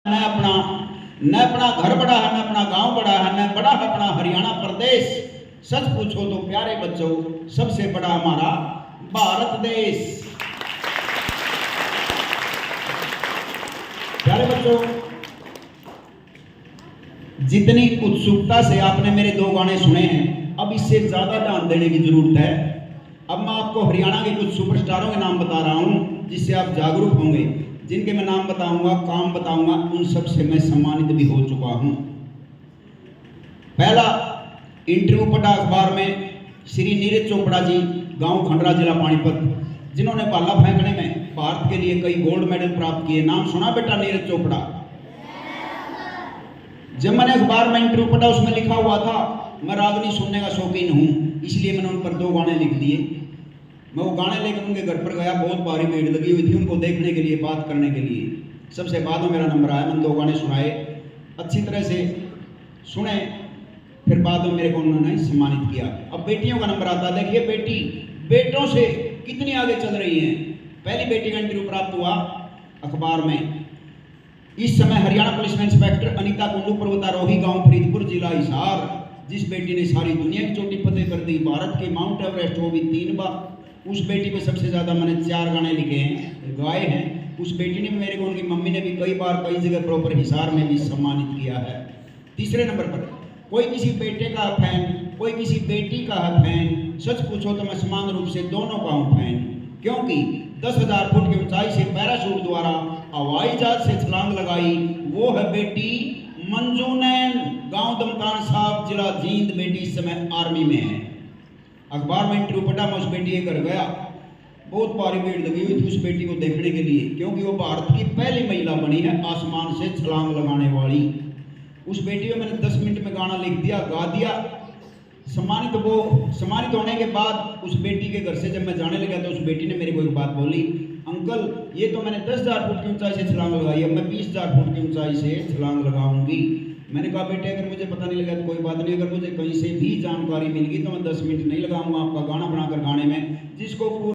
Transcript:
न अपना, न अपना घर बड़ा है, न अपना गांव बड़ा है, न बड़ा है अपना हरियाणा प्रदेश। सच पूछो तो प्यारे बच्चों, सबसे बड़ा हमारा भारत देश। प्यारे बच्चों, जितनी उत्सुकता से आपने मेरे 2 गाने सुने हैं, अब इससे ज्यादा ध्यान देने की जरूरत है। अब मैं आपको हरियाणा के कुछ सुपरस्टारों के नाम बता रहा हूं, जिससे आप जागरूक होंगे। जिनके मैं नाम बताऊंगा, काम बताऊंगा, उन सब से मैं सम्मानित भी हो चुका हूं। पहला इंटरव्यू पढ़ा अखबार में श्री नीरज चोपड़ा जी, गांव खंडरा, जिला पानीपत, जिन्होंने भाला फेंकने में भारत के लिए कई गोल्ड मेडल प्राप्त किए। नाम सुना बेटा नीरज चोपड़ा? जब मैंने अखबार में इंटरव्यू पढ़ा, उसमें लिखा हुआ था मैं रागनी सुनने का शौकीन हूं, इसलिए मैंने उन पर 2 गाने लिख दिए। मैं वो गाने लेकर उनके घर पर गया, बहुत भारी भीड़ लगी हुई थी उनको देखने के लिए, बात करने के लिए। सबसे बाद में मेरा नंबर आया, मैंने 2 गाने सुनाए, अच्छी तरह से सुने, फिर बाद में मेरे को उन्होंने सम्मानित किया। अब बेटियों का नंबर आता है। देखिए बेटी बेटों से कितनी आगे चल रही हैं। पहली बेटी का इंटरव्यू प्राप्त हुआ अखबार में। इस समय हरियाणा पुलिस में इंस्पेक्टर अनीता कुंडू, पर्वतारोही, गांव फरीदपुर, जिला हिसार। जिस बेटी ने सारी दुनिया की चोटी फतेह कर दी, भारत के माउंट एवरेस्ट, वो भी 3 बार। उस बेटी पे सबसे ज्यादा मैंने 4 गाने लिखे हैं, गाए हैं। उस बेटी ने मेरे को, उनकी मम्मी ने भी कई बार कई जगह प्रॉपर हिसार में भी सम्मानित किया है। तीसरे नंबर पर कोई किसी बेटे का फैन, कोई किसी बेटी का है फैन। सच पूछो तो मैं समान रूप से दोनों का हूं फैन, क्योंकि 10,000 फुट की ऊंचाई से पैराशूट द्वारा हवाई जहाज से छलांग लगाई, वो है बेटी मंजू नैन, गांव दमकान साहब, जिला जींद। बेटी इस समय आर्मी में है। अखबार में इंटरव्यू पढ़ा, मैं उस बेटी के घर गया, बहुत भारी भीड़ लगी हुई थी उस बेटी को देखने के लिए, क्योंकि वो भारत की पहली महिला बनी है आसमान से छलांग लगाने वाली। उस बेटी को मैंने 10 मिनट में गाना लिख दिया, गा दिया। सम्मानित होने के बाद उस बेटी के घर से जब मैं जाने लगा, तो उस बेटी ने मेरे को एक बात बोली, अंकल ये तो मैंने 10,000 फुट की ऊंचाई से छलांग लगाई, अब मैं 20,000 फुट की ऊंचाई से छलांग लगाऊंगी। मैंने कहा बेटे अगर मुझे पता नहीं लगा तो कोई बात नहीं, अगर मुझे कहीं से भी जानकारी मिल गई तो मैं 10 मिनट नहीं लगाऊंगा आपका गाना बनाकर गाने में, जिसको